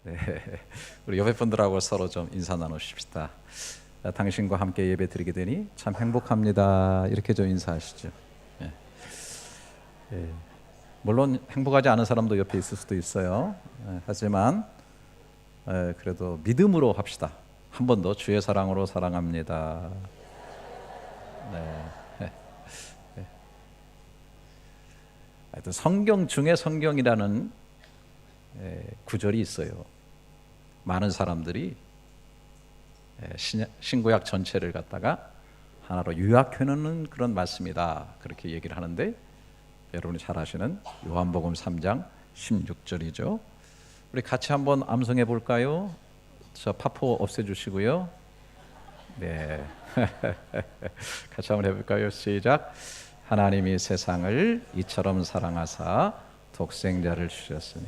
네, 우리 옆에 분들하고 서로 좀 인사 나누십시다. 당신과 함께 예배 드리게 되니 참 행복합니다. 이렇게 좀 인사하시죠. 예. 예. 물론 행복하지 않은 사람도 옆에 있을 수도 있어요. 하지만 그래도 믿음으로 합시다. 한 번 더 주의 사랑으로 사랑합니다. 네. 하여튼 성경 중에 성경이라는 구절이 있어요. 많은 사람들이 신구약 전체를 갖다가 하나로 요약해놓는 그런 말씀이다, 그렇게 얘기를 하는데, 여러분이 잘 아시는 요한복음 3장 16절이죠. 우리 같이 한번 암송해 볼까요? 저 파포 없애주시고요. 네, 같이 한번 해볼까요? 시작. 하나님이 세상을 이처럼 사랑하사 독생자를 주셨으니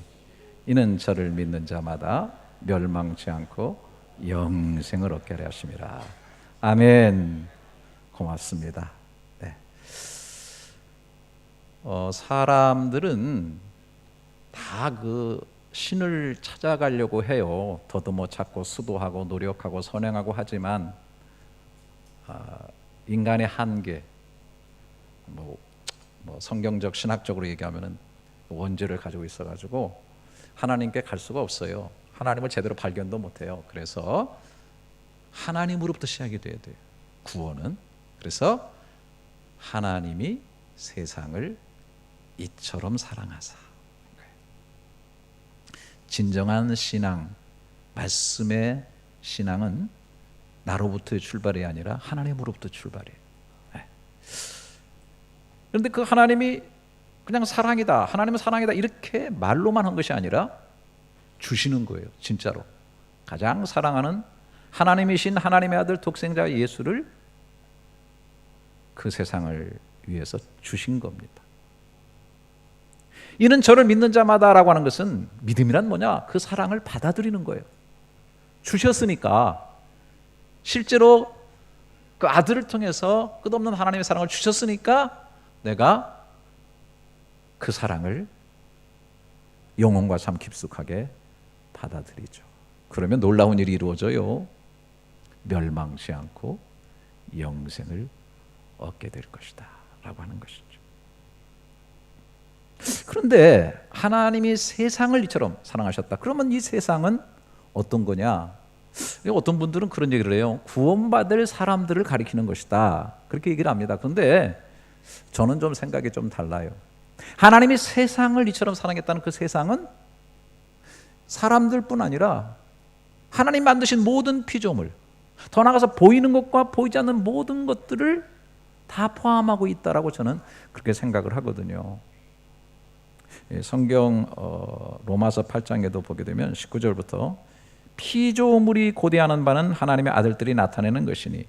이는 저를 믿는 자마다 멸망치 않고 영생을 얻게 하려 하심이라. 아멘. 고맙습니다. 네. 사람들은 다 그 신을 찾아가려고 해요. 더듬어 찾고 수도하고 노력하고 선행하고 하지만 인간의 한계, 뭐 성경적 신학적으로 얘기하면은 원죄를 가지고 있어가지고 하나님께 갈 수가 없어요. 하나님을 제대로 발견도 못해요. 그래서 하나님으로부터 시작이 돼야 돼요, 구원은. 그래서 하나님이 세상을 이처럼 사랑하사. 진정한 신앙, 말씀의 신앙은 나로부터의 출발이 아니라 하나님으로부터 출발이에요. 그런데 그 하나님이 그냥 사랑이다, 하나님은 사랑이다 이렇게 말로만 한 것이 아니라 주시는 거예요. 진짜로 가장 사랑하는 하나님이신 하나님의 아들 독생자 예수를 그 세상을 위해서 주신 겁니다. 이는 저를 믿는 자마다라고 하는 것은, 믿음이란 뭐냐? 그 사랑을 받아들이는 거예요. 주셨으니까, 실제로 그 아들을 통해서 끝없는 하나님의 사랑을 주셨으니까 내가 그 사랑을 영혼과 참 깊숙하게 받아들이죠. 그러면 놀라운 일이 이루어져요. 멸망치 않고 영생을 얻게 될 것이다 라고 하는 것이죠. 그런데 하나님이 세상을 이처럼 사랑하셨다. 그러면 이 세상은 어떤 거냐? 어떤 분들은 그런 얘기를 해요. 구원받을 사람들을 가리키는 것이다, 그렇게 얘기를 합니다. 그런데 저는 좀 생각이 좀 달라요. 하나님이 세상을 이처럼 사랑했다는 그 세상은 사람들뿐 아니라 하나님 만드신 모든 피조물, 더 나아가서 보이는 것과 보이지 않는 모든 것들을 다 포함하고 있다라고 저는 그렇게 생각을 하거든요. 성경 로마서 8장에도 보게 되면 19절부터 피조물이 고대하는 바는 하나님의 아들들이 나타내는 것이니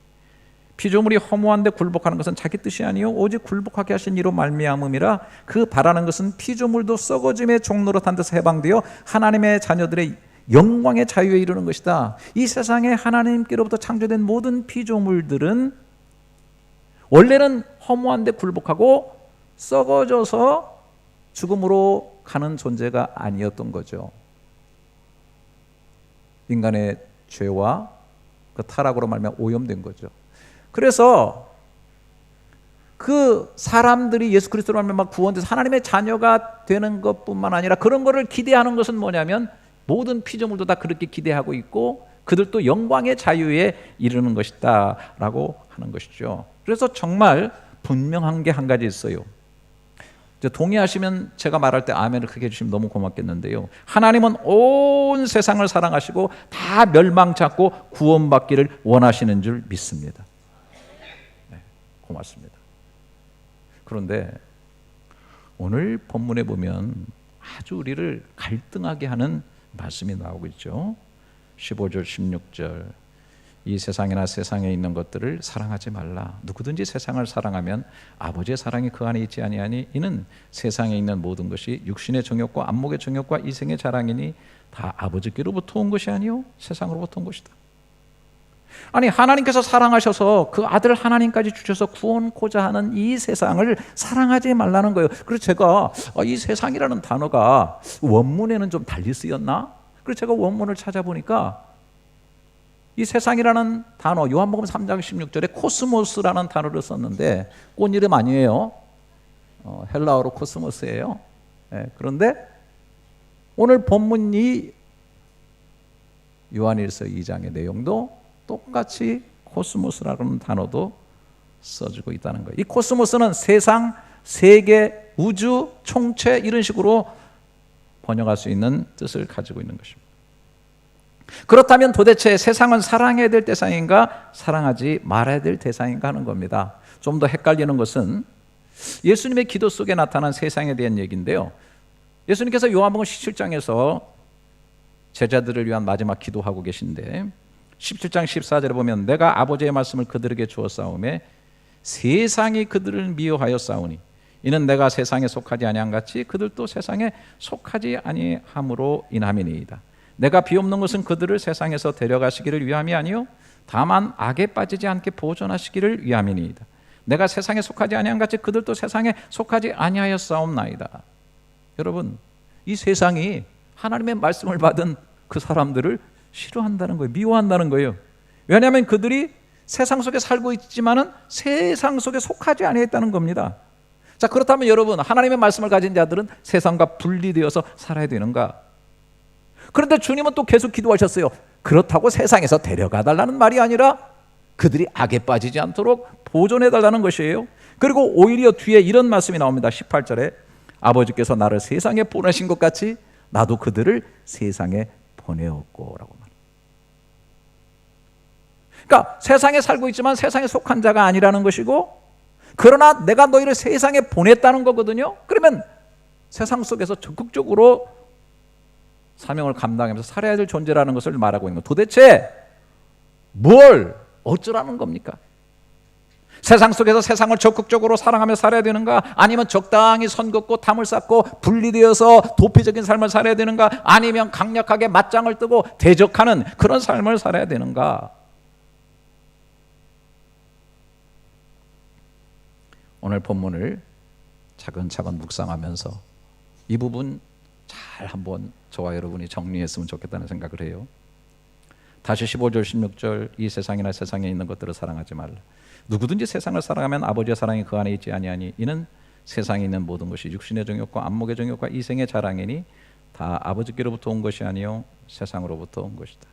피조물이 허무한데 굴복하는 것은 자기 뜻이 아니요 오직 굴복하게 하신 이로 말미암음이라. 그 바라는 것은 피조물도 썩어짐의 종노릇한 데서 해방되어 하나님의 자녀들의 영광의 자유에 이르는 것이다. 이 세상에 하나님께로부터 창조된 모든 피조물들은 원래는 허무한데 굴복하고 썩어져서 죽음으로 가는 존재가 아니었던 거죠. 인간의 죄와 그 타락으로 말미암아 오염된 거죠. 그래서 그 사람들이 예수 그리스도로 말미암아 구원돼서 하나님의 자녀가 되는 것뿐만 아니라 그런 거를 기대하는 것은 뭐냐면 모든 피조물도 다 그렇게 기대하고 있고 그들도 영광의 자유에 이르는 것이다 라고 하는 것이죠. 그래서 정말 분명한 게 한 가지 있어요. 동의하시면 제가 말할 때 아멘을 크게 해주시면 너무 고맙겠는데요. 하나님은 온 세상을 사랑하시고 다 멸망치 않고 구원받기를 원하시는 줄 믿습니다. 네, 고맙습니다. 그런데 오늘 본문에 보면 아주 우리를 갈등하게 하는 말씀이 나오고 있죠. 15절 16절 이 세상이나 세상에 있는 것들을 사랑하지 말라. 누구든지 세상을 사랑하면 아버지의 사랑이 그 안에 있지 아니하니 이는 세상에 있는 모든 것이 육신의 정욕과 안목의 정욕과 이생의 자랑이니 다 아버지께로부터 온 것이 아니요 세상으로부터 온 것이다. 아니 하나님께서 사랑하셔서 그 아들 하나님까지 주셔서 구원코자 하는 이 세상을 사랑하지 말라는 거예요. 그래서 제가 이 세상이라는 단어가 원문에는 좀 달리 쓰였나? 그래서 제가 원문을 찾아보니까 이 세상이라는 단어, 요한복음 3장 16절에 코스모스라는 단어를 썼는데 꽃 이름 아니에요. 헬라어로 코스모스예요. 그런데 오늘 본문 이 요한일서 2장의 내용도 똑같이 코스모스라는 단어도 써주고 있다는 거예요. 이 코스모스는 세상, 세계, 우주, 총체 이런 식으로 번역할 수 있는 뜻을 가지고 있는 것입니다. 그렇다면 도대체 세상은 사랑해야 될 대상인가 사랑하지 말아야 될 대상인가 하는 겁니다. 좀 더 헷갈리는 것은 예수님의 기도 속에 나타난 세상에 대한 얘기인데요. 예수님께서 요한복음 17장에서 제자들을 위한 마지막 기도하고 계신데 17장 14절에 보면 내가 아버지의 말씀을 그들에게 주었사오매 세상이 그들을 미워하여 싸우니 이는 내가 세상에 속하지 아니한 같이 그들도 세상에 속하지 아니함으로 인함이니이다. 내가 비옵는 것은 그들을 세상에서 데려가시기를 위함이 아니요 다만 악에 빠지지 않게 보존하시기를 위함이니이다. 내가 세상에 속하지 아니한 같이 그들도 세상에 속하지 아니하여 싸움나이다. 여러분, 이 세상이 하나님의 말씀을 받은 그 사람들을 싫어한다는 거예요. 미워한다는 거예요. 왜냐하면 그들이 세상 속에 살고 있지만은 세상 속에 속하지 아니했다는 겁니다. 자, 그렇다면 여러분, 하나님의 말씀을 가진 자들은 세상과 분리되어서 살아야 되는가? 그런데 주님은 또 계속 기도하셨어요. 그렇다고 세상에서 데려가 달라는 말이 아니라 그들이 악에 빠지지 않도록 보존해 달라는 것이에요. 그리고 오히려 뒤에 이런 말씀이 나옵니다. 18절에 아버지께서 나를 세상에 보내신 것 같이 나도 그들을 세상에 보내었고라고 말합니다. 그러니까 세상에 살고 있지만 세상에 속한 자가 아니라는 것이고, 그러나 내가 너희를 세상에 보냈다는 거거든요. 그러면 세상 속에서 적극적으로 사명을 감당하면서 살아야 될 존재라는 것을 말하고 있는 거. 도대체 뭘 어쩌라는 겁니까? 세상 속에서 세상을 적극적으로 사랑하며 살아야 되는가? 아니면 적당히 선 긋고 담을 쌓고 분리되어서 도피적인 삶을 살아야 되는가? 아니면 강력하게 맞짱을 뜨고 대적하는 그런 삶을 살아야 되는가? 오늘 본문을 차근차근 묵상하면서 이 부분 잘 한번 저와 여러분이 정리했으면 좋겠다는 생각을 해요. 다시 15절 16절 이 세상이나 세상에 있는 것들을 사랑하지 말라. 누구든지 세상을 사랑하면 아버지의 사랑이 그 안에 있지 아니하니 이는 세상에 있는 모든 것이 육신의 정욕과 안목의 정욕과 이생의 자랑이니 다 아버지께로부터 온 것이 아니요 세상으로부터 온 것이다.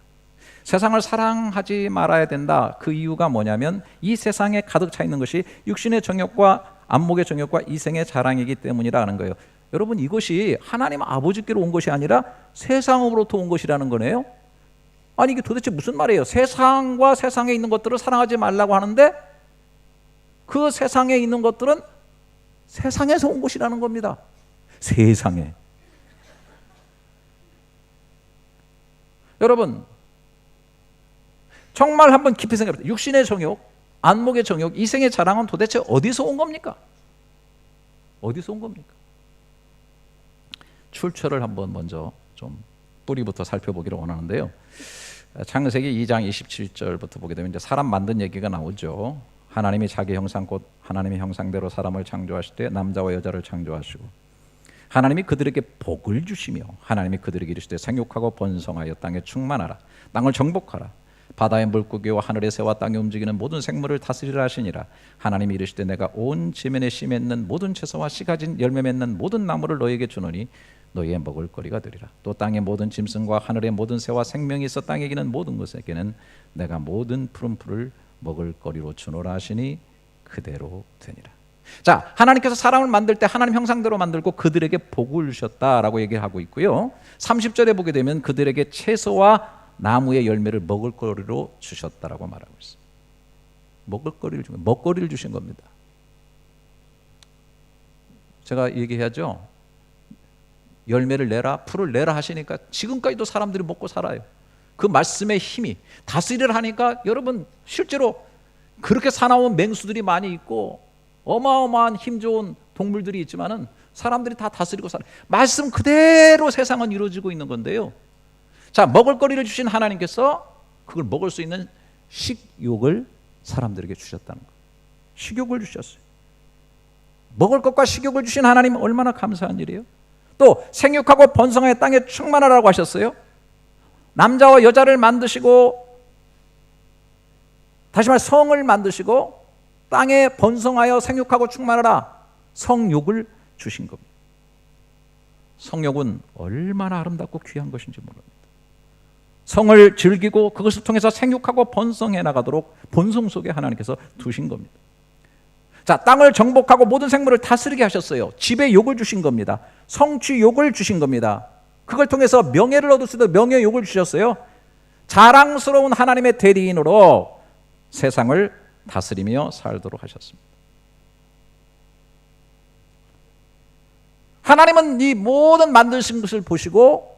세상을 사랑하지 말아야 된다. 그 이유가 뭐냐면 이 세상에 가득 차 있는 것이 육신의 정욕과 안목의 정욕과 이생의 자랑이기 때문이라는 거예요. 여러분, 이것이 하나님 아버지께로 온 것이 아니라 세상으로부터 온 것이라는 거네요. 아니, 이게 도대체 무슨 말이에요? 세상과 세상에 있는 것들을 사랑하지 말라고 하는데 그 세상에 있는 것들은 세상에서 온 것이라는 겁니다. 세상에. 여러분, 정말 한번 깊이 생각해 보세요. 육신의 정욕, 안목의 정욕, 이생의 자랑은 도대체 어디서 온 겁니까? 어디서 온 겁니까? 출처를 한번 먼저 좀 뿌리부터 살펴보기를 원하는데요. 창세기 2장 27절부터 보게 되면 이제 사람 만든 얘기가 나오죠. 하나님이 자기 형상 곧 하나님의 형상대로 사람을 창조하실 때 남자와 여자를 창조하시고 하나님이 그들에게 복을 주시며 하나님이 그들에게 이르시되 생육하고 번성하여 땅에 충만하라 땅을 정복하라 바다의 물고기와 하늘의 새와 땅에 움직이는 모든 생물을 다스리라 하시니라. 하나님이 이르시되 내가 온 지면에 씨 맺는 모든 채소와 씨 가진 열매 맺는 모든 나무를 너희에게 주노니 너희의 먹을 거리가 되리라. 또 땅의 모든 짐승과 하늘의 모든 새와 생명이 있어 땅에 기는 모든 것에게는 내가 모든 푸른 풀을 먹을 거리로 주노라 하시니 그대로 되니라. 자, 하나님께서 사람을 만들 때 하나님 형상대로 만들고 그들에게 복을 주셨다라고 얘기하고 있고요. 30절에 보게 되면 그들에게 채소와 나무의 열매를 먹을 거리로 주셨다라고 말하고 있습니다. 먹거리를 주신 겁니다. 제가 얘기해야죠. 열매를 내라, 풀을 내라 하시니까 지금까지도 사람들이 먹고 살아요. 그 말씀의 힘이 다스리를 하니까 여러분 실제로 그렇게 사나운 맹수들이 많이 있고 어마어마한 힘 좋은 동물들이 있지만은 사람들이 다 다스리고 살아요. 말씀 그대로 세상은 이루어지고 있는 건데요. 자, 먹을 거리를 주신 하나님께서 그걸 먹을 수 있는 식욕을 사람들에게 주셨다는 거예요. 식욕을 주셨어요. 먹을 것과 식욕을 주신 하나님 얼마나 감사한 일이에요. 또 생육하고 번성하여 땅에 충만하라고 하셨어요. 남자와 여자를 만드시고, 다시 말해 성을 만드시고 땅에 번성하여 생육하고 충만하라, 성욕을 주신 겁니다. 성욕은 얼마나 아름답고 귀한 것인지 모릅니다. 성을 즐기고 그것을 통해서 생육하고 번성해 나가도록 본성 속에 하나님께서 두신 겁니다. 자, 땅을 정복하고 모든 생물을 다스리게 하셨어요. 지배 욕을 주신 겁니다. 성취 욕을 주신 겁니다. 그걸 통해서 명예를 얻을 수 있도록 명예 욕을 주셨어요. 자랑스러운 하나님의 대리인으로 세상을 다스리며 살도록 하셨습니다. 하나님은 이 모든 만드신 것을 보시고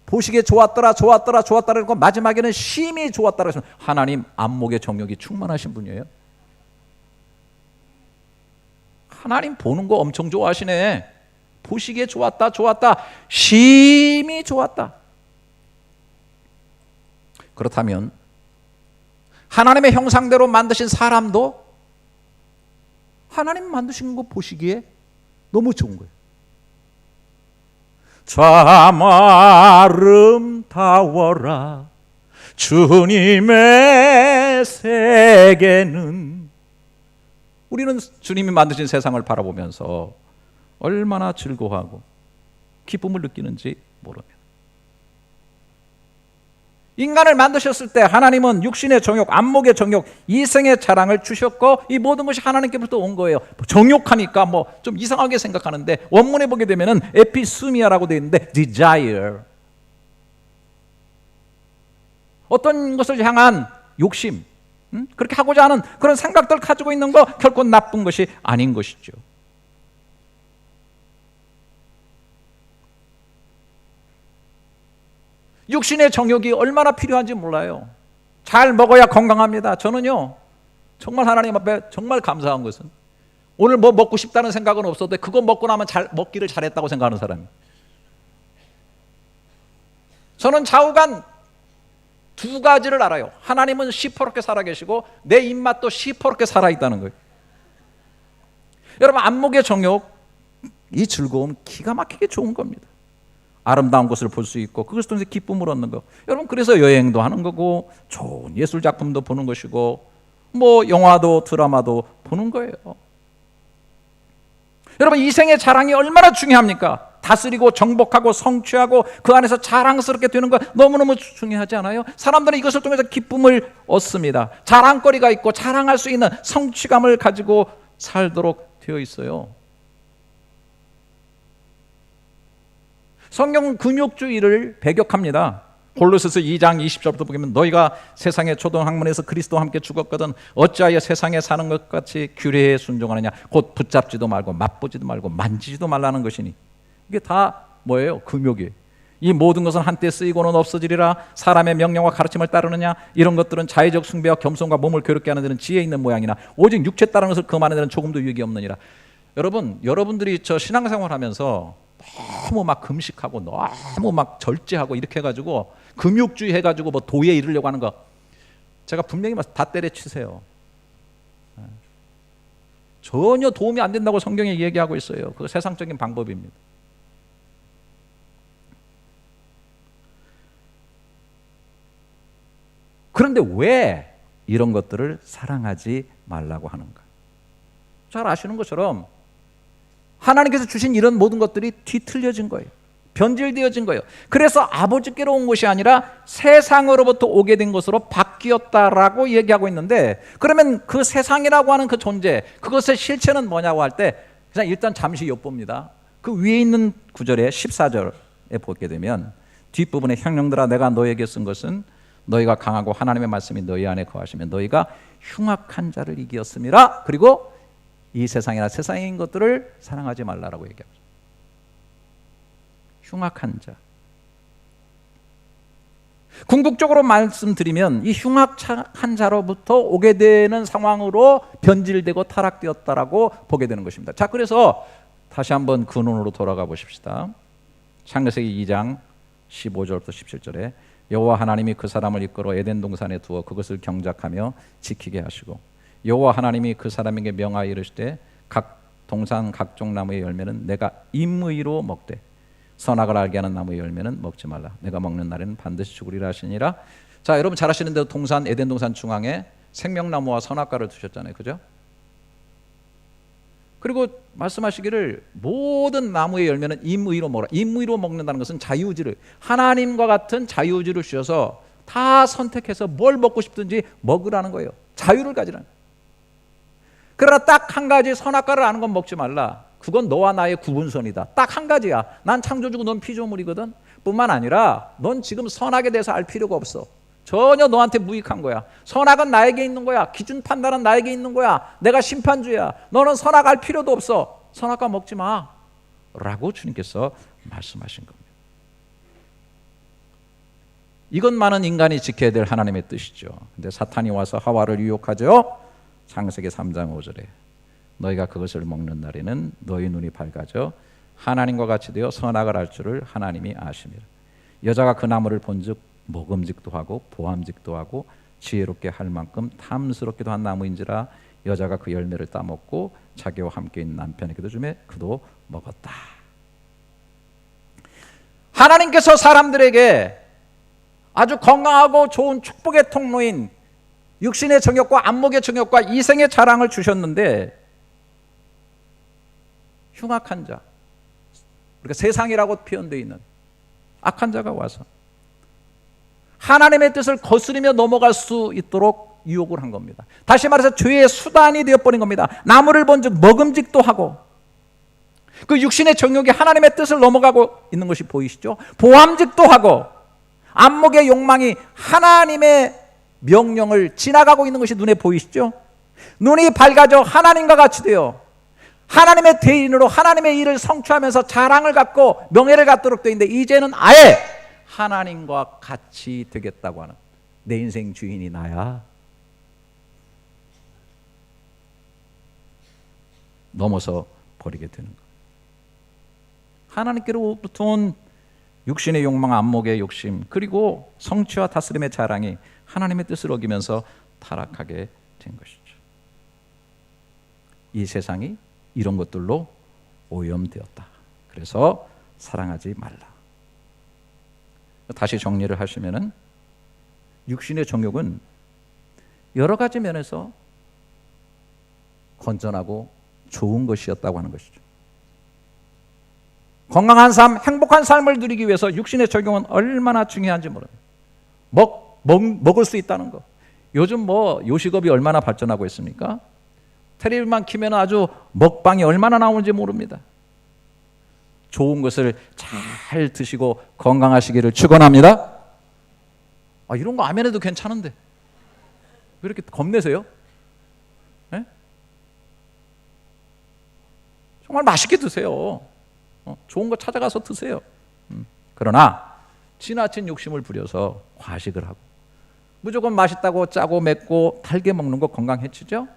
보시기에 좋았더라 좋았더라 좋았더라 그러고 마지막에는 심히 좋았다라고 하시면 하나님 안목의 정욕이 충만하신 분이에요. 하나님 보는 거 엄청 좋아하시네. 보시기에 좋았다 좋았다 심히 좋았다. 그렇다면 하나님의 형상대로 만드신 사람도 하나님 만드신 거 보시기에 너무 좋은 거예요. 참 아름다워라 주님의 세계는. 우리는 주님이 만드신 세상을 바라보면서 얼마나 즐거워하고 기쁨을 느끼는지 모릅니다. 인간을 만드셨을 때 하나님은 육신의 정욕, 안목의 정욕, 이생의 자랑을 주셨고 이 모든 것이 하나님께부터 온 거예요. 정욕하니까 뭐 좀 이상하게 생각하는데 원문에 보게 되면은 에피스미아라고 되어 있는데 desire, 어떤 것을 향한 욕심, 그렇게 하고자 하는 그런 생각들 가지고 있는 거 결코 나쁜 것이 아닌 것이죠. 육신의 정욕이 얼마나 필요한지 몰라요. 잘 먹어야 건강합니다. 저는요 정말 하나님 앞에 정말 감사한 것은 오늘 뭐 먹고 싶다는 생각은 없어도 그거 먹고 나면 먹기를 잘했다고 생각하는 사람이에요. 저는 좌우간 두 가지를 알아요. 하나님은 시퍼렇게 살아계시고 내 입맛도 시퍼렇게 살아있다는 거예요. 여러분, 안목의 정욕, 이 즐거움 기가 막히게 좋은 겁니다. 아름다운 것을 볼 수 있고 그것을 통해서 기쁨을 얻는 거. 여러분, 그래서 여행도 하는 거고 좋은 예술 작품도 보는 것이고 뭐 영화도 드라마도 보는 거예요. 여러분, 이 생의 자랑이 얼마나 중요합니까? 다스리고 정복하고 성취하고 그 안에서 자랑스럽게 되는 거 너무너무 중요하지 않아요? 사람들은 이것을 통해서 기쁨을 얻습니다. 자랑거리가 있고 자랑할 수 있는 성취감을 가지고 살도록 되어 있어요. 성경은 금욕주의를 배격합니다. 골로새서 2장 20절부터 보면 너희가 세상의 초등학문에서 그리스도와 함께 죽었거든 어찌하여 세상에 사는 것 같이 규례에 순종하느냐. 곧 붙잡지도 말고 맛보지도 말고 만지지도 말라는 것이니. 이게 다 뭐예요? 금욕이에요. 이 모든 것은 한때 쓰이고는 없어지리라. 사람의 명령과 가르침을 따르느냐. 이런 것들은 자의적 숭배와 겸손과 몸을 괴롭게 하는 데는 지혜 있는 모양이나 오직 육체 따르는 것을 금하는 데는 조금도 유익이 없느니라. 여러분들이 저 신앙생활 하면서 너무 막 금식하고 너무 막 절제하고 이렇게 해가지고 금욕주의 해가지고 뭐 도에 이르려고 하는 거 제가 분명히 다 때려치세요. 전혀 도움이 안 된다고 성경에 얘기하고 있어요. 그거 세상적인 방법입니다. 그런데 왜 이런 것들을 사랑하지 말라고 하는가? 잘 아시는 것처럼 하나님께서 주신 이런 모든 것들이 뒤틀려진 거예요. 변질되어진 거예요. 그래서 아버지께로 온 것이 아니라 세상으로부터 오게 된 것으로 바뀌었다라고 얘기하고 있는데, 그러면 그 세상이라고 하는 그 존재, 그것의 실체는 뭐냐고 할 때 그냥 일단 잠시 엿봅니다. 그 위에 있는 구절에 14절에 보게 되면 뒷부분에 형령들아 내가 너에게 쓴 것은 너희가 강하고 하나님의 말씀이 너희 안에 거하시면 너희가 흉악한 자를 이기었음이라. 그리고 이 세상이나 세상인 것들을 사랑하지 말라라고 얘기합니다. 흉악한 자. 궁극적으로 말씀드리면 이 흉악한 자로부터 오게 되는 상황으로 변질되고 타락되었다라고 보게 되는 것입니다. 자, 그래서 다시 한번 근원으로 돌아가 보십시다. 창세기 2장 15절부터 17절에 여호와 하나님이 그 사람을 이끌어 에덴 동산에 두어 그것을 경작하며 지키게 하시고 여호와 하나님이 그 사람에게 명하여 이르시되 각 동산 각종 나무의 열매는 내가 임의로 먹되 선악을 알게 하는 나무의 열매는 먹지 말라. 내가 먹는 날에는 반드시 죽으리라 하시니라. 자, 여러분 잘 아시는 대로 동산 에덴 동산 중앙에 생명나무와 선악과를 두셨잖아요. 그죠? 그리고 말씀하시기를 모든 나무의 열매는 임의로 먹으라. 임의로 먹는다는 것은 자유의지를, 하나님과 같은 자유의지를 주셔서 다 선택해서 뭘 먹고 싶든지 먹으라는 거예요. 자유를 가지라는 거예요. 그러나 딱 한 가지, 선악과를 아는 건 먹지 말라. 그건 너와 나의 구분선이다. 딱 한 가지야. 난 창조주고 넌 피조물이거든. 뿐만 아니라 넌 지금 선악에 대해서 알 필요가 없어. 전혀 너한테 무익한 거야. 선악은 나에게 있는 거야. 기준 판단은 나에게 있는 거야. 내가 심판주야. 너는 선악 알 필요도 없어. 선악과 먹지 마 라고 주님께서 말씀하신 겁니다. 이것만은 인간이 지켜야 될 하나님의 뜻이죠. 근데 사탄이 와서 하와를 유혹하죠. 창세기 3장 5절에 너희가 그것을 먹는 날에는 너희 눈이 밝아져 하나님과 같이 되어 선악을 알 줄을 하나님이 아심이라. 여자가 그 나무를 본즉 먹음직도 하고 보암직도 하고 지혜롭게 할 만큼 탐스럽기도 한 나무인지라. 여자가 그 열매를 따먹고 자기와 함께 있는 남편에게도 주매 그도 먹었다. 하나님께서 사람들에게 아주 건강하고 좋은 축복의 통로인 육신의 정욕과 안목의 정욕과 이생의 자랑을 주셨는데, 흉악한 자, 그러니까 세상이라고 표현되어 있는 악한 자가 와서 하나님의 뜻을 거스르며 넘어갈 수 있도록 유혹을 한 겁니다. 다시 말해서 죄의 수단이 되어버린 겁니다. 나무를 본즉 먹음직도 하고, 그 육신의 정욕이 하나님의 뜻을 넘어가고 있는 것이 보이시죠? 보암직도 하고, 안목의 욕망이 하나님의 명령을 지나가고 있는 것이 눈에 보이시죠? 눈이 밝아져 하나님과 같이 되어 하나님의 대인으로 하나님의 일을 성취하면서 자랑을 갖고 명예를 갖도록 되어 있는데, 이제는 아예 하나님과 같이 되겠다고 하는, 내 인생 주인이 나야, 넘어서 버리게 되는 것. 하나님께로부터 온 육신의 욕망, 안목의 욕심, 그리고 성취와 다스림의 자랑이 하나님의 뜻을 어기면서 타락하게 된 것이죠. 이 세상이 이런 것들로 오염되었다. 그래서 사랑하지 말라. 다시 정리를 하시면은, 육신의 정욕은 여러 가지 면에서 건전하고 좋은 것이었다고 하는 것이죠. 건강한 삶, 행복한 삶을 누리기 위해서 육신의 정욕은 얼마나 중요한지 모릅니다. 먹을 수 있다는 거. 요즘 뭐 요식업이 얼마나 발전하고 있습니까? 텔레비만 키면 아주 먹방이 얼마나 나오는지 모릅니다. 좋은 것을 잘 드시고 건강하시기를 축원합니다. 이런 거 아멘해도 괜찮은데 왜 이렇게 겁내세요? 네? 정말 맛있게 드세요. 좋은 거 찾아가서 드세요. 그러나 지나친 욕심을 부려서 과식을 하고, 무조건 맛있다고 짜고 맵고 달게 먹는 거 건강 해치죠?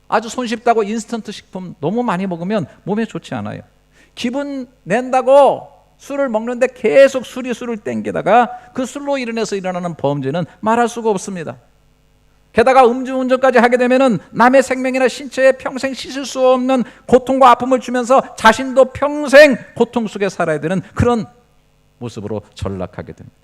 아주 손쉽다고 인스턴트 식품 너무 많이 먹으면 몸에 좋지 않아요. 기분 낸다고 술을 먹는데 계속 술을 땡기다가 그 술로 인해서 일어나는 범죄는 말할 수가 없습니다. 게다가 음주운전까지 하게 되면은 남의 생명이나 신체에 평생 씻을 수 없는 고통과 아픔을 주면서 자신도 평생 고통 속에 살아야 되는 그런 모습으로 전락하게 됩니다.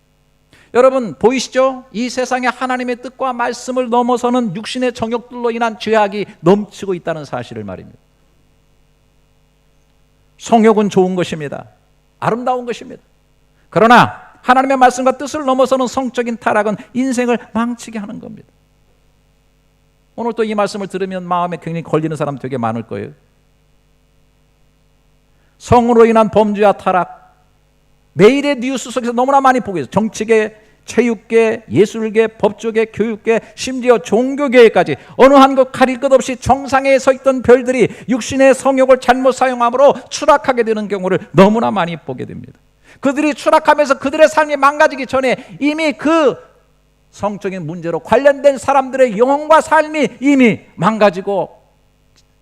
여러분 보이시죠? 이 세상에 하나님의 뜻과 말씀을 넘어서는 육신의 정욕들로 인한 죄악이 넘치고 있다는 사실을 말입니다. 성욕은 좋은 것입니다. 아름다운 것입니다. 그러나 하나님의 말씀과 뜻을 넘어서는 성적인 타락은 인생을 망치게 하는 겁니다. 오늘 또 이 말씀을 들으면 마음에 굉장히 걸리는 사람 되게 많을 거예요. 성으로 인한 범죄와 타락, 매일의 뉴스 속에서 너무나 많이 보고 있어요. 정치계, 체육계, 예술계, 법조계, 교육계, 심지어 종교계까지 어느 한 곳 가릴 것 없이 정상에 서 있던 별들이 육신의 성욕을 잘못 사용함으로 추락하게 되는 경우를 너무나 많이 보게 됩니다. 그들이 추락하면서 그들의 삶이 망가지기 전에 이미 그 성적인 문제로 관련된 사람들의 영혼과 삶이 이미 망가지고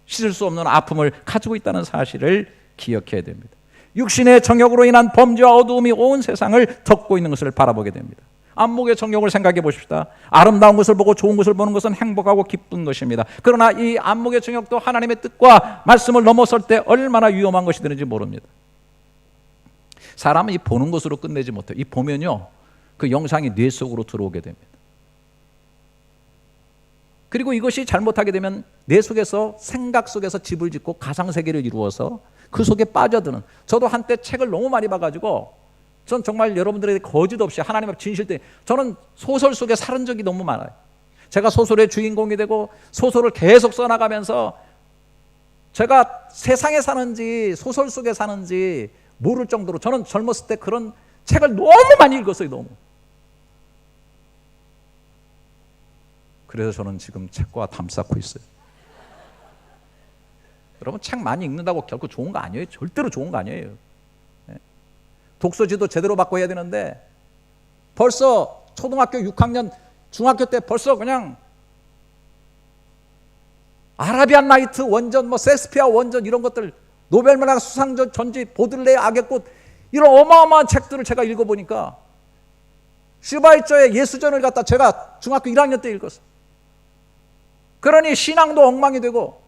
씻을 수 없는 아픔을 가지고 있다는 사실을 기억해야 됩니다. 육신의 정욕으로 인한 범죄와 어두움이 온 세상을 덮고 있는 것을 바라보게 됩니다. 안목의 정욕을 생각해 보십시다. 아름다운 것을 보고 좋은 것을 보는 것은 행복하고 기쁜 것입니다. 그러나 이 안목의 정욕도 하나님의 뜻과 말씀을 넘어설 때 얼마나 위험한 것이 되는지 모릅니다. 사람은 이 보는 것으로 끝내지 못해요. 이 보면요, 그 영상이 뇌 속으로 들어오게 됩니다. 그리고 이것이 잘못하게 되면 뇌 속에서, 생각 속에서 집을 짓고 가상세계를 이루어서 그 속에 빠져드는, 저도 한때 책을 너무 많이 봐가지고 전 정말 여러분들에게 거짓 없이 하나님 앞 진실 때 저는 소설 속에 살은 적이 너무 많아요. 제가 소설의 주인공이 되고 소설을 계속 써나가면서 제가 세상에 사는지 소설 속에 사는지 모를 정도로 저는 젊었을 때 그런 책을 너무 많이 읽었어요. 너무. 그래서 저는 지금 책과 담쌓고 있어요. 여러분, 책 많이 읽는다고 결코 좋은 거 아니에요. 절대로 좋은 거 아니에요. 독서지도 제대로 받고 해야 되는데 벌써 초등학교 6학년, 중학교 때 벌써 그냥 아라비안 나이트 원전, 뭐 셰익스피어 원전 이런 것들, 노벨문학 수상전 전지, 보들레의 악의 꽃, 이런 어마어마한 책들을 제가 읽어보니까 슈바이처의 예수전을 갖다 제가 중학교 1학년 때 읽었어요. 그러니 신앙도 엉망이 되고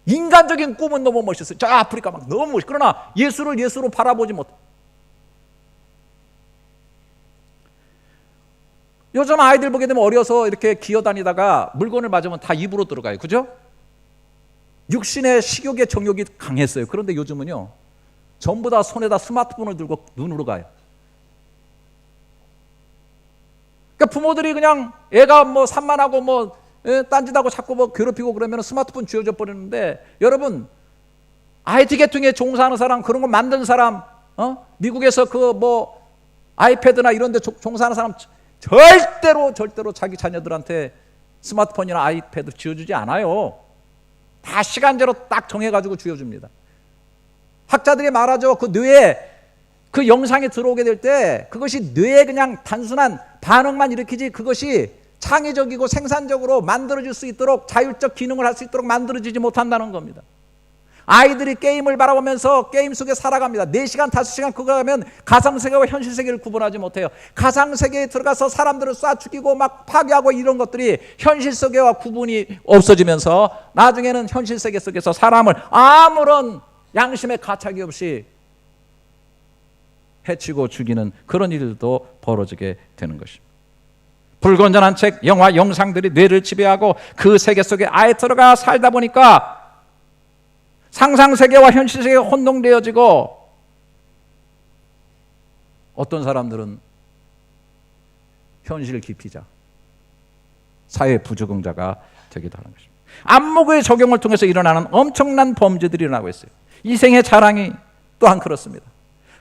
인간적인 꿈은 너무 멋있어요. 저 아프리카 막 너무 멋있어요. 그러나 예수를 예수로 바라보지 못해. 요즘 아이들 보게 되면 어려서 이렇게 기어다니다가 물건을 맞으면 다 입으로 들어가요. 그죠? 육신의 식욕의 정욕이 강했어요. 그런데 요즘은요, 전부 다 손에다 스마트폰을 들고 눈으로 가요. 그러니까 부모들이 그냥 애가 뭐 산만하고 뭐 딴짓하고 자꾸 뭐 괴롭히고 그러면 스마트폰 쥐어줘 버리는데, 여러분, IT 계통에 종사하는 사람, 그런 거 만든 사람, 미국에서 그 뭐 아이패드나 이런 데 종사하는 사람 절대로 자기 자녀들한테 스마트폰이나 아이패드 쥐어주지 않아요. 다 시간제로 딱 정해가지고 쥐어줍니다. 학자들이 말하죠. 그 뇌에 그 영상이 들어오게 될 때 그것이 뇌에 그냥 단순한 반응만 일으키지, 그것이 창의적이고 생산적으로 만들어질 수 있도록, 자율적 기능을 할 수 있도록 만들어지지 못한다는 겁니다. 아이들이 게임을 바라보면서 게임 속에 살아갑니다. 4시간, 5시간 그거 하면 가상세계와 현실세계를 구분하지 못해요. 가상세계에 들어가서 사람들을 쏴 죽이고 막 파괴하고 이런 것들이 현실세계와 구분이 없어지면서 나중에는 현실세계 속에서 사람을 아무런 양심의 가착이 없이 해치고 죽이는 그런 일들도 벌어지게 되는 것입니다. 불건전한 책, 영화, 영상들이 뇌를 지배하고 그 세계 속에 아예 들어가 살다 보니까 상상세계와 현실세계가 혼동되어지고, 어떤 사람들은 현실 기피자, 사회 부적응자가 되기도 하는 것입니다. 안목의 적용을 통해서 일어나는 엄청난 범죄들이 일어나고 있어요. 이생의 자랑이 또한 그렇습니다.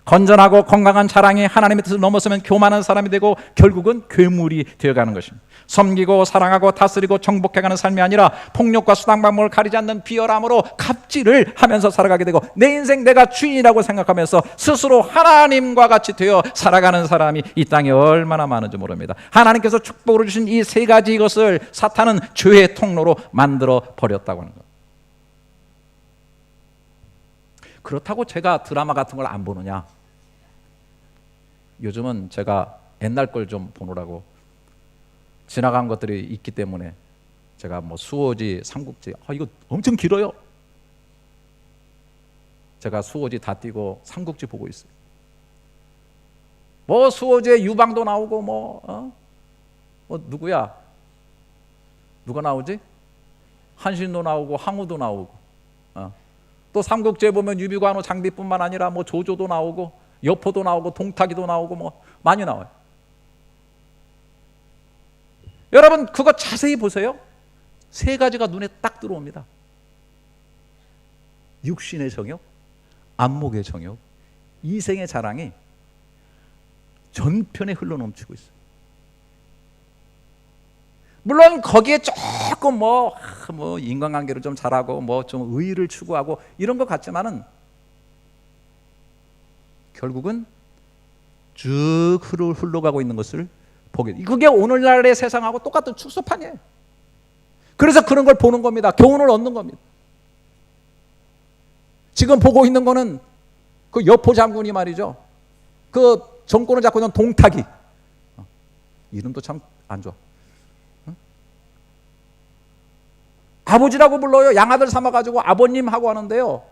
건전하고 건강한 자랑이 하나님의 뜻을 넘어서면 교만한 사람이 되고 결국은 괴물이 되어가는 것입니다. 섬기고 사랑하고 다스리고 정복해가는 삶이 아니라 폭력과 수당방법을 가리지 않는 비열함으로 갑질을 하면서 살아가게 되고, 내 인생 내가 주인이라고 생각하면서 스스로 하나님과 같이 되어 살아가는 사람이 이 땅에 얼마나 많은지 모릅니다. 하나님께서 축복으로 주신 이 세 가지 이것을 사탄은 죄의 통로로 만들어 버렸다고 하는 것. 그렇다고 제가 드라마 같은 걸 안 보느냐? 요즘은 제가 옛날 걸 좀 보느라고 지나간 것들이 있기 때문에 제가 뭐 수호지, 삼국지, 이거 엄청 길어요. 제가 수호지 다 띄고 삼국지 보고 있어요. 뭐 수호지에 유방도 나오고 뭐 누구야? 누가 나오지? 한신도 나오고 항우도 나오고, 또 삼국지에 보면 유비관우 장비뿐만 아니라 뭐 조조도 나오고 여포도 나오고 동탁이도 나오고 뭐 많이 나와요. 여러분, 그거 자세히 보세요. 세 가지가 눈에 딱 들어옵니다. 육신의 정욕, 안목의 정욕, 이생의 자랑이 전편에 흘러넘치고 있어요. 물론 거기에 조금 뭐 인간관계를 좀 잘하고 뭐 좀 의의를 추구하고 이런 것 같지만은 결국은 쭉 흘러가고 있는 것을 보게 돼요. 그게 오늘날의 세상하고 똑같은 축소판이에요. 그래서 그런 걸 보는 겁니다. 교훈을 얻는 겁니다. 지금 보고 있는 거는 그 여포 장군이 말이죠. 그 정권을 잡고 있는 동탁이, 이름도 참 안 좋아. 아버지라고 불러요. 양아들 삼아가지고 아버님 하고 하는데요.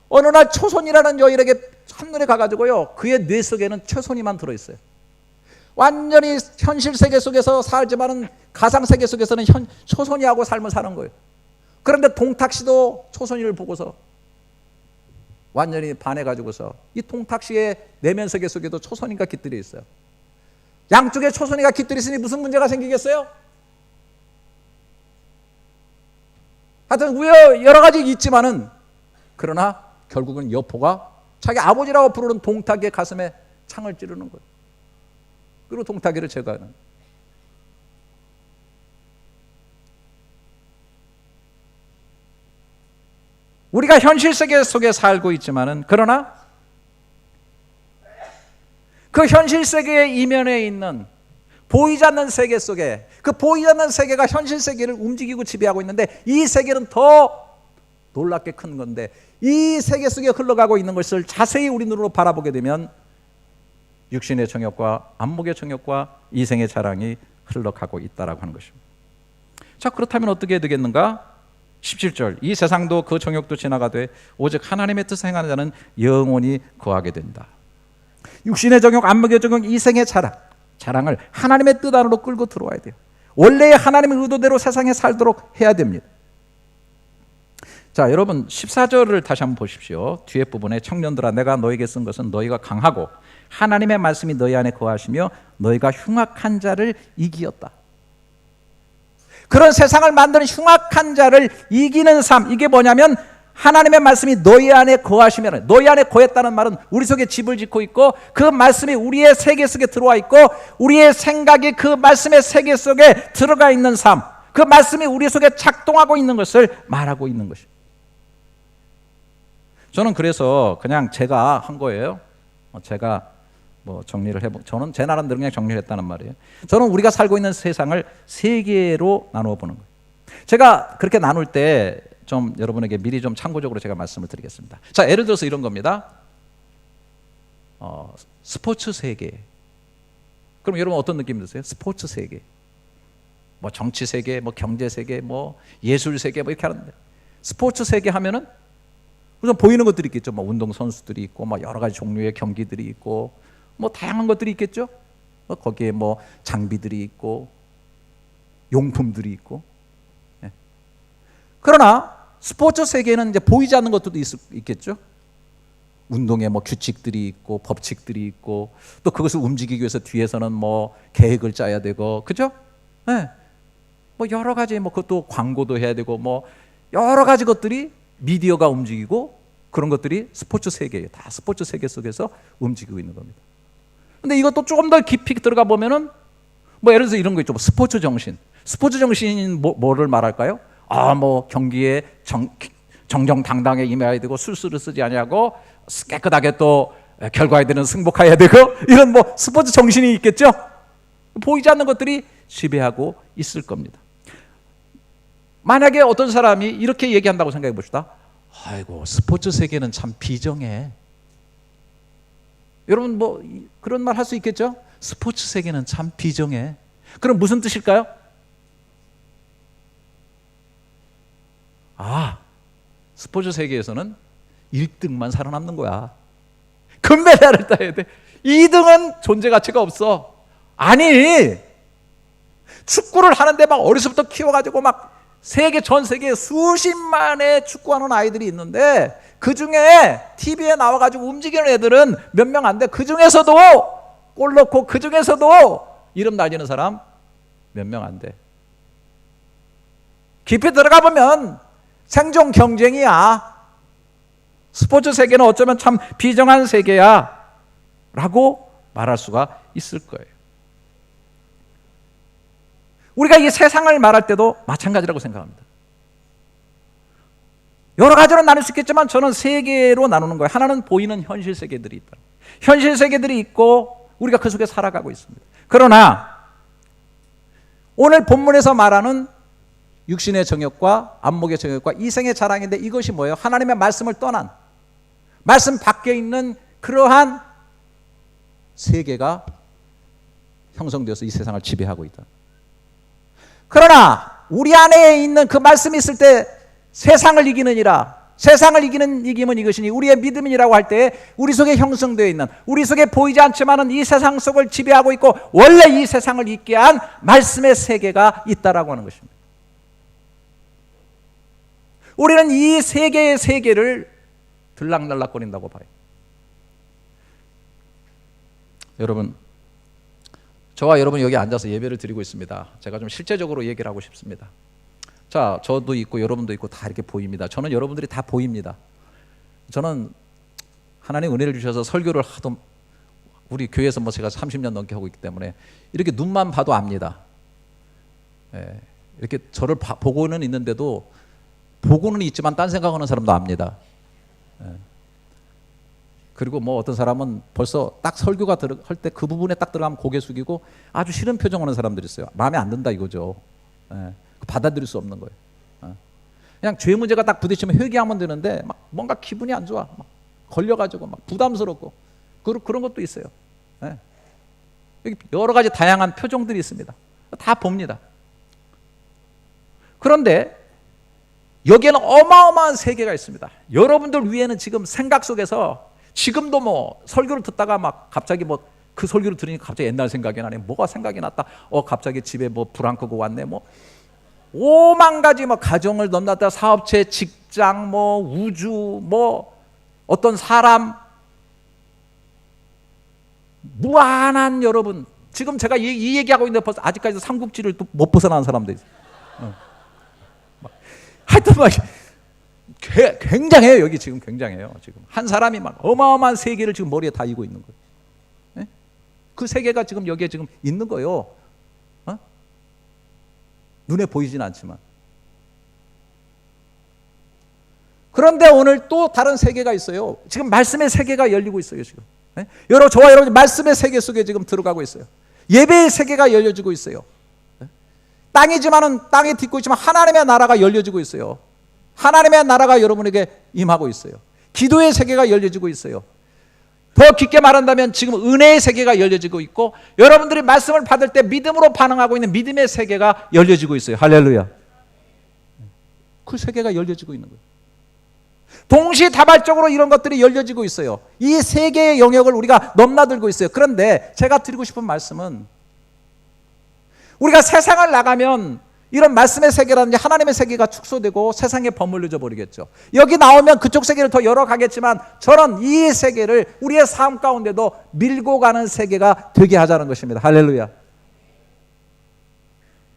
어느 날 초손이라는 여인에게 한눈에 가가지고요, 그의 뇌 속에는 초손이만 들어있어요. 완전히 현실 세계 속에서 살지만은 가상 세계 속에서는 초손이하고 삶을 사는 거예요. 그런데 동탁씨도 초손이를 보고서 완전히 반해가지고서 이 동탁씨의 내면 세계 속에도 초손이가 깃들여 있어요. 양쪽에 초손이가 깃들어 있으니 무슨 문제가 생기겠어요? 하여튼 여러 가지 있지만은, 그러나 결국은 여포가 자기 아버지라고 부르는 동탁이의 가슴에 창을 찌르는 거예요. 그리고 동탁이를 제거하는. 우리가 현실 세계 속에 살고 있지만은, 그러나 그 현실 세계의 이면에 있는 보이지 않는 세계 속에, 그 보이지 않는 세계가 현실 세계를 움직이고 지배하고 있는데, 이 세계는 더 놀랍게 큰 건데, 이 세계 속에 흘러가고 있는 것을 자세히 우리 눈으로 바라보게 되면 육신의 정욕과 안목의 정욕과 이생의 자랑이 흘러가고 있다라고 하는 것입니다. 자, 그렇다면 어떻게 해야 되겠는가? 17절, 이 세상도 그 정욕도 지나가되 오직 하나님의 뜻을 행하는 자는 영원히 거하게 된다. 육신의 정욕, 안목의 정욕, 이생의 자랑을 하나님의 뜻 안으로 끌고 들어와야 돼요. 원래의 하나님의 의도대로 세상에 살도록 해야 됩니다. 자, 여러분 14절을 다시 한번 보십시오. 뒤에 부분에 청년들아 내가 너에게 쓴 것은 너희가 강하고 하나님의 말씀이 너희 안에 거하시며 너희가 흉악한 자를 이기었다. 그런 세상을 만드는 흉악한 자를 이기는 삶, 이게 뭐냐면 하나님의 말씀이 너희 안에 거하시면, 너희 안에 거했다는 말은 우리 속에 집을 짓고 있고 그 말씀이 우리의 세계 속에 들어와 있고 우리의 생각이 그 말씀의 세계 속에 들어가 있는 삶, 그 말씀이 우리 속에 작동하고 있는 것을 말하고 있는 것입니다. 저는 그래서 그냥 제가 한 거예요. 제가 뭐 정리를 저는 제 나름대로 그냥 정리를 했다는 말이에요. 저는 우리가 살고 있는 세상을 세 개로 나누어 보는 거예요. 제가 그렇게 나눌 때 좀 여러분에게 미리 좀 참고적으로 제가 말씀을 드리겠습니다. 자, 예를 들어서 이런 겁니다. 스포츠 세계. 그럼 여러분 어떤 느낌 드세요? 스포츠 세계, 뭐 정치 세계, 뭐 경제 세계, 뭐 예술 세계, 뭐 이렇게 하는데, 스포츠 세계 하면은 우선 보이는 것들이 있겠죠. 뭐 운동 선수들이 있고, 뭐 여러 가지 종류의 경기들이 있고, 뭐 다양한 것들이 있겠죠. 거기에 뭐 장비들이 있고, 용품들이 있고. 예. 그러나 스포츠 세계에는 이제 보이지 않는 것들도 있겠죠. 운동에 뭐 규칙들이 있고, 법칙들이 있고, 또 그것을 움직이기 위해서 뒤에서는 뭐 계획을 짜야 되고, 그죠? 예. 뭐 여러 가지, 뭐 그것도 광고도 해야 되고, 뭐 여러 가지 것들이 미디어가 움직이고, 그런 것들이 스포츠 세계예요. 다 스포츠 세계 속에서 움직이고 있는 겁니다. 근데 이것도 조금 더 깊이 들어가 보면은 뭐 예를 들어서 이런 거 있죠. 뭐 스포츠 정신. 스포츠 정신이 뭐를 말할까요? 뭐 경기에 정정당당하게 임해야 되고 술수를 쓰지 아니하고 깨끗하게 또 결과에 대는 승복해야 되고, 이런 뭐 스포츠 정신이 있겠죠. 보이지 않는 것들이 지배하고 있을 겁니다. 만약에 어떤 사람이 이렇게 얘기한다고 생각해 봅시다. 아이고, 스포츠 세계는 참 비정해. 여러분 뭐 그런 말 할 수 있겠죠? 스포츠 세계는 참 비정해. 그럼 무슨 뜻일까요? 스포츠 세계에서는 1등만 살아남는 거야. 금메달을 따야 돼. 2등은 존재 가치가 없어. 아니, 축구를 하는데 막 어려서부터 키워가지고 막 전 세계에 수십만의 축구하는 아이들이 있는데 그 중에 TV에 나와가지고 움직이는 애들은 몇 명 안 돼. 그 중에서도 골 넣고 그 중에서도 이름 날리는 사람 몇 명 안 돼. 깊이 들어가 보면 생존 경쟁이야. 스포츠 세계는 어쩌면 참 비정한 세계야 라고 말할 수가 있을 거예요. 우리가 이 세상을 말할 때도 마찬가지라고 생각합니다. 여러 가지로 나눌 수 있겠지만 저는 세 개로 나누는 거예요. 하나는 보이는 현실 세계들이 있다. 현실 세계들이 있고 우리가 그 속에 살아가고 있습니다. 그러나 오늘 본문에서 말하는 육신의 정욕과 안목의 정욕과 이생의 자랑인데, 이것이 뭐예요? 하나님의 말씀을 떠난, 말씀 밖에 있는 그러한 세계가 형성되어서 이 세상을 지배하고 있다. 그러나 우리 안에 있는 그 말씀이 있을 때 세상을 이기느니라, 세상을 이기면 이것이니 우리의 믿음이라고 할 때 우리 속에 형성되어 있는, 우리 속에 보이지 않지만은 이 세상 속을 지배하고 있고 원래 이 세상을 있게 한 말씀의 세계가 있다라고 하는 것입니다. 우리는 이 세계의 세계를 들락날락거린다고 봐요. 여러분, 저와 여러분 여기 앉아서 예배를 드리고 있습니다. 제가 좀 실제적으로 얘기를 하고 싶습니다. 자, 저도 있고 여러분도 있고 다 이렇게 보입니다. 저는 여러분들이 다 보입니다. 저는 하나님 은혜를 주셔서 설교를 하도 우리 교회에서 뭐 제가 30년 넘게 하고 있기 때문에 이렇게 눈만 봐도 압니다. 예, 이렇게 저를 보고는 있는데도 보고는 있지만 딴 생각하는 사람도 압니다. 예. 그리고 뭐 어떤 사람은 벌써 딱 설교가 할 때 그 부분에 딱 들어가면 고개 숙이고 아주 싫은 표정하는 사람들이 있어요. 마음에 안 든다 이거죠. 예. 받아들일 수 없는 거예요. 그냥 죄 문제가 딱 부딪히면 회개하면 되는데 막 뭔가 기분이 안 좋아, 막 걸려가지고 막 부담스럽고 그런 것도 있어요. 예. 여러 가지 다양한 표정들이 있습니다. 다 봅니다. 그런데 여기에는 어마어마한 세계가 있습니다. 여러분들 위에는 지금 생각 속에서 지금도 뭐 설교를 듣다가 막 갑자기 뭐 그 설교를 들으니까 갑자기 옛날 생각이 나네. 뭐가 생각이 났다. 갑자기 집에 뭐 불 안 끄고 왔네. 뭐 5만 가지 뭐 가정을 넘났다, 사업체, 직장, 뭐 우주, 뭐 어떤 사람, 무한한 여러분. 지금 제가 이 얘기하고 있는데 벌써 아직까지도 삼국지를 또 못 벗어나는 사람들 있어요. 하여튼 막 굉장해요. 여기 지금 굉장해요. 지금 한 사람이 막 어마어마한 세계를 지금 머리에 다 이고 있는 거예요. 네? 그 세계가 지금 여기에 지금 있는 거예요. 눈에 보이진 않지만. 그런데 오늘 또 다른 세계가 있어요. 지금 말씀의 세계가 열리고 있어요. 지금 저와 여러분이 말씀의 세계 속에 지금 들어가고 있어요. 예배의 세계가 열려지고 있어요. 땅이지만은 땅에 딛고 있지만 하나님의 나라가 열려지고 있어요. 하나님의 나라가 여러분에게 임하고 있어요. 기도의 세계가 열려지고 있어요. 더 깊게 말한다면 지금 은혜의 세계가 열려지고 있고 여러분들이 말씀을 받을 때 믿음으로 반응하고 있는 믿음의 세계가 열려지고 있어요. 할렐루야. 그 세계가 열려지고 있는 거예요. 동시다발적으로 이런 것들이 열려지고 있어요. 이 세계의 영역을 우리가 넘나들고 있어요. 그런데 제가 드리고 싶은 말씀은 우리가 세상을 나가면 이런 말씀의 세계라든지 하나님의 세계가 축소되고 세상에 버물려져 버리겠죠. 여기 나오면 그쪽 세계를 더 열어가겠지만 저는 이 세계를 우리의 삶 가운데도 밀고 가는 세계가 되게 하자는 것입니다. 할렐루야.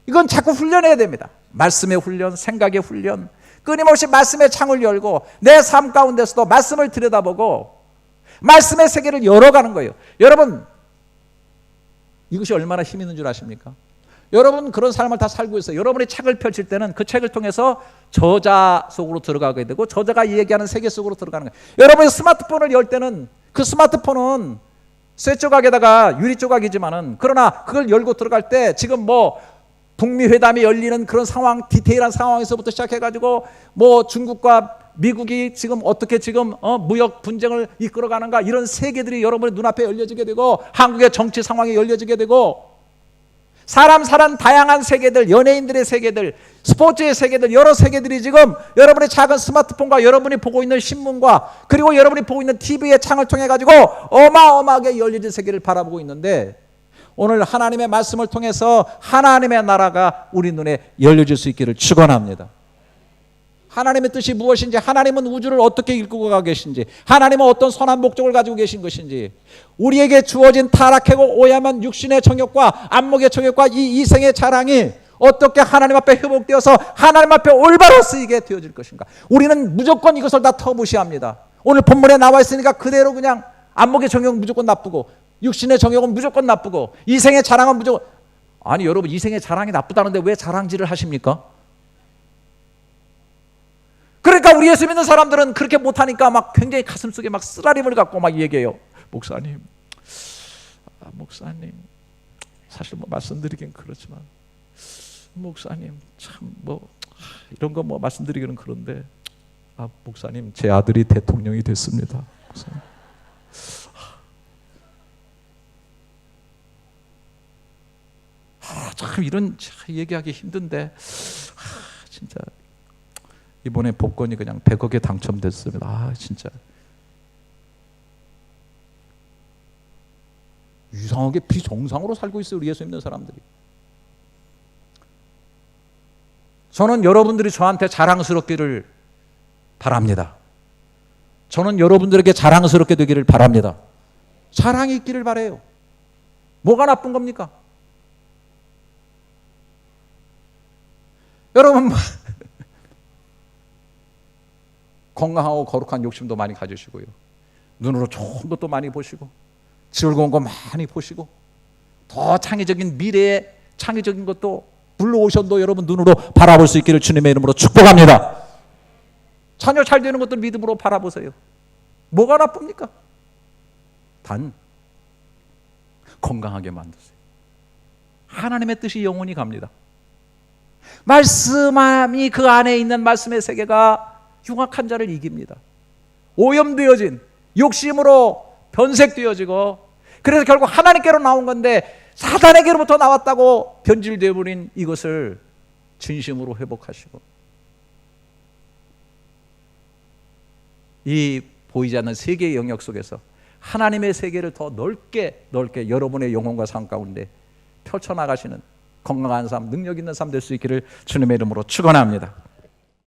이건 자꾸 훈련해야 됩니다. 말씀의 훈련, 생각의 훈련, 끊임없이 말씀의 창을 열고 내 삶 가운데서도 말씀을 들여다보고 말씀의 세계를 열어가는 거예요. 여러분, 이것이 얼마나 힘 있는 줄 아십니까? 여러분 그런 삶을 다 살고 있어요. 여러분이 책을 펼칠 때는 그 책을 통해서 저자 속으로 들어가게 되고 저자가 얘기하는 세계 속으로 들어가는 거예요. 여러분이 스마트폰을 열 때는 그 스마트폰은 쇠 조각에다가 유리 조각이지만은 그러나 그걸 열고 들어갈 때 지금 뭐 북미 회담이 열리는 그런 상황, 디테일한 상황에서부터 시작해가지고 뭐 중국과 미국이 지금 어떻게 지금 무역 분쟁을 이끌어가는가 이런 세계들이 여러분의 눈앞에 열려지게 되고 한국의 정치 상황이 열려지게 되고 사람 다양한 세계들, 연예인들의 세계들, 스포츠의 세계들, 여러 세계들이 지금 여러분의 작은 스마트폰과 여러분이 보고 있는 신문과 그리고 여러분이 보고 있는 TV의 창을 통해 가지고 어마어마하게 열려진 세계를 바라보고 있는데 오늘 하나님의 말씀을 통해서 하나님의 나라가 우리 눈에 열려질 수 있기를 축원합니다. 하나님의 뜻이 무엇인지, 하나님은 우주를 어떻게 이끌고 가고 계신지, 하나님은 어떤 선한 목적을 가지고 계신 것인지, 우리에게 주어진 타락하고 오야만 육신의 정욕과 안목의 정욕과 이 이생의 자랑이 어떻게 하나님 앞에 회복되어서 하나님 앞에 올바로 쓰이게 되어질 것인가. 우리는 무조건 이것을 다 터무시합니다. 오늘 본문에 나와 있으니까 그대로 그냥 안목의 정욕은 무조건 나쁘고 육신의 정욕은 무조건 나쁘고 이생의 자랑은 무조건. 아니 여러분, 이생의 자랑이 나쁘다는데 왜 자랑질을 하십니까? 그러니까 우리 예수 믿는 사람들은 그렇게 못하니까 막 굉장히 가슴속에 막 쓰라림을 갖고 막 얘기해요. 목사님 사실 뭐 말씀드리긴 그렇지만 목사님 참 뭐 이런 거 뭐 말씀드리기는 그런데 목사님 제 아들이 대통령이 됐습니다. 목사님. 참 이런 얘기하기 힘든데 진짜 이번에 복권이 그냥 100억에 당첨됐습니다. 아, 진짜 이상하게 비정상으로 살고 있어요, 우리 예수 믿는 사람들이. 저는 여러분들이 저한테 자랑스럽기를 바랍니다. 저는 여러분들에게 자랑스럽게 되기를 바랍니다. 자랑이 있기를 바라요. 뭐가 나쁜 겁니까? 여러분 건강하고 거룩한 욕심도 많이 가지시고요, 눈으로 좋은 것도 많이 보시고 즐거운 거 많이 보시고 더 창의적인 미래의 창의적인 것도 블루오션도 여러분 눈으로 바라볼 수 있기를 주님의 이름으로 축복합니다. 자녀 잘 되는 것도 믿음으로 바라보세요. 뭐가 나쁩니까? 단 건강하게 만드세요. 하나님의 뜻이 영원히 갑니다. 말씀이 그 안에 있는 말씀의 세계가 흉악한 자를 이깁니다. 오염되어진 욕심으로 변색되어지고, 그래서 결국 하나님께로 나온 건데 사단에게로부터 나왔다고 변질되어 버린 이것을 진심으로 회복하시고, 이 보이지 않는 세계의 영역 속에서 하나님의 세계를 더 넓게 여러분의 영혼과 삶 가운데 펼쳐나가시는 건강한 삶, 능력 있는 삶 될 수 있기를 주님의 이름으로 축원합니다.